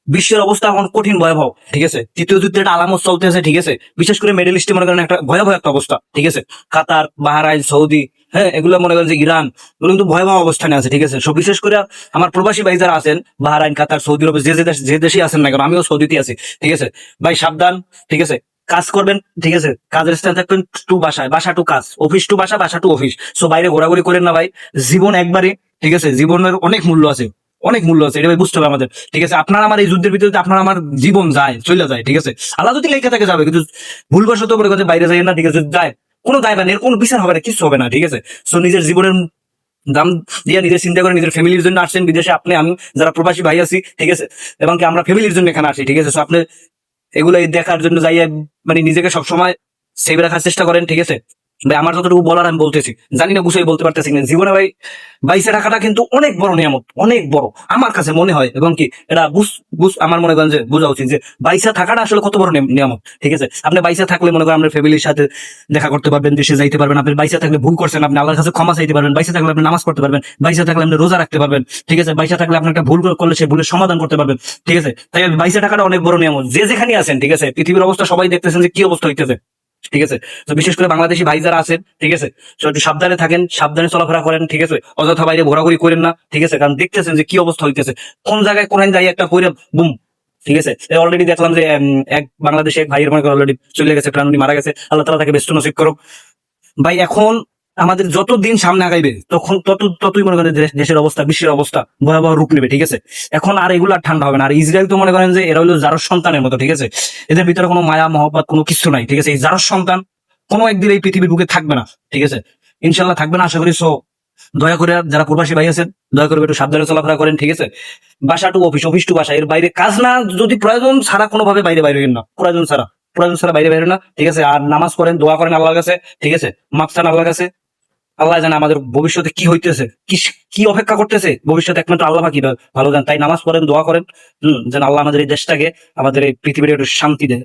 বিশ্বের অবস্থা এখন কঠিন ভয়াবহ, ঠিক আছে। তৃতীয় যুদ্ধের একটা আলামত চলতেছে, ঠিক আছে। বিশেষ করে মিডল ইস্টে মনে করেন একটা ভয়াবহ একটা অবস্থা, ঠিক আছে। কাতার, বাহরাইন, সৌদি, হ্যাঁ, এগুলো মনে করেন যে ইরান, এগুলো কিন্তু ভয়াবহ অবস্থানে আছে, ঠিক আছে। সো বিশেষ করে আমার প্রবাসী ভাই যারা আছেন, বাহরাইন, কাতার, সৌদি আরবে, যে দেশে আছেন না কেন, আমিও সৌদিতে আছি, ঠিক আছে। ভাই সাবধান, ঠিক আছে। কাজ করবেন, ঠিক আছে। কাজের স্থান থাকবেন টু বাসায়, বাসা টু কাজ, অফিস টু বাসা, বাসা টু অফিস। সো বাইরে ঘোরাঘুরি করেন না ভাই। জীবন একবারই, ঠিক আছে। জীবনের অনেক মূল্য আছে, অনেক মূল্য আছে, এটা ভাই বুঝতে হবে আমাদের, ঠিক আছে। আপনার আমার এই যুদ্ধের ভিতরে আপনার আমার জীবন যায়, চলে যায়, ঠিক আছে। আল্লাহ যদি লেখা থাকে যাবে, কিন্তু ভুলবশত মনে করছে বাইরে যায় না, ঠিক আছে, যায়, কোনো দায় বা এর কোনো বিচার হবে না, কিছু হবে না, ঠিক আছে। সো নিজের জীবনের দাম দিয়ে নিজের চিন্তা করে নিজের ফ্যামিলির জন্য আসছেন বিদেশে, আপনি আমি যারা প্রবাসী ভাই আছি, ঠিক আছে, এবং কি আমরা ফ্যামিলির জন্য এখানে আসি, ঠিক আছে। সো আপনি এগুলাই দেখার জন্য যাইয়ে মানে নিজেকে সবসময় সেভ রাখার চেষ্টা করেন, ঠিক আছে। ভাই আমার যতটুকু বলার আমি বলতেছি, জানি না গুছাই বলতে পারতেছি না। জীবনে ভাই বাইসে টাকাটা কিন্তু অনেক বড় নিয়ামত, অনেক বড় আমার কাছে মনে হয়, এবং কি এটা আমার মনে করেন যে বোঝা উচিত যে বাইসা থাকাটা আসলে কত বড় নিয়ামত, ঠিক আছে। আপনি বাইসা থাকলে মনে করেন আপনার ফ্যামিলির সাথে দেখা করতে পারবেন, দেশে যাইতে পারবেন। আপনি বাইসা থাকলে ভুল করছেন, আপনি আল্লাহর কাছে ক্ষমা চাইতে পারবেন। বাইসা থাকলে আপনি নামাজ পড়তে পারবেন। বাইসা থাকলে আপনি রোজা রাখতে পারবেন, ঠিক আছে। বাইসা থাকলে আপনার একটা ভুল করলে সেই ভুলের সমাধান করতে পারবেন, ঠিক আছে। তাই বাইসা টাকাটা অনেক বড় নিয়ামত, যে যেখানে আছেন, ঠিক আছে। পৃথিবীর অবস্থা সবাই দেখতেছেন যে কি অবস্থা হইতেছে, ঠিক আছে। তো বিশেষ করে বাংলাদেশি ভাই যারা আছেন, ঠিক আছে, তো একটু সাবধানে থাকেন, সাবধানে চলাফেরা করেন, ঠিক আছে। অযথা বাইরে ঘোরাঘুরি করেন না, ঠিক আছে। কারণ দেখতেছেন যে কি অবস্থা হইতেছে, কোন জায়গায় কোন জায়গায় একটা পরে বুম, ঠিক আছে। অলরেডি দেখলাম যে এক বাংলাদেশে এক ভাইয়ের মনে করে অলরেডি চলে গেছে, প্রাণ, উনি মারা গেছে। আল্লাহ তাআলা তাকে ব্যস্ত নসিব করুক। ভাই এখন আমাদের যত দিন সামনে আগাইবে তখন ততই মনে করেন দেশের অবস্থা, বিশ্বের অবস্থা ভয়াবহ রূপ নেবে, ঠিক আছে। এখন আর এগুলো আর ঠান্ডা হবে না। আর ইসরায়েল তো মনে করেন যে এরা হলো জারস সন্তানের মতো, ঠিক আছে। এদের ভিতরে কোনো মায়া মহব্বত কোনো কিছু নাই, ঠিক আছে। এই জারস সন্তান কোনো একদিন এই পৃথিবীর বুকে থাকবে না, ঠিক আছে। ইনশাল্লাহ থাকবে না আশা করি। সো দয়া করে যারা প্রবাসী ভাই আছেন, দয়া করে একটু সাবধানে চলাফেরা করেন, ঠিক আছে। বাসা টু অফিস, অফিস টু বাসা, এর বাইরে কাজ না, যদি প্রয়োজন ছাড়া কোনোভাবে বাইরে বাইরে হইেন না, প্রয়োজন ছাড়া বাইরে বাইরে না, ঠিক আছে। আর নামাজ পড়েন, দোয়া করেন আল্লাহর কাছে, ঠিক আছে। মাফ চান আল্লাহর কাছে। আল্লাহ জানে আমাদের ভবিষ্যতে কি হইতেছে, কি অপেক্ষা করতেছে ভবিষ্যতে, একমাত্র আল্লাহ কি ভালো জান। তাই নামাজ পড়েন, দোয়া করেন, যেন আল্লাহ আমাদের এই দেশটাকে, আমাদের এই পৃথিবীর একটু শান্তি দেয়।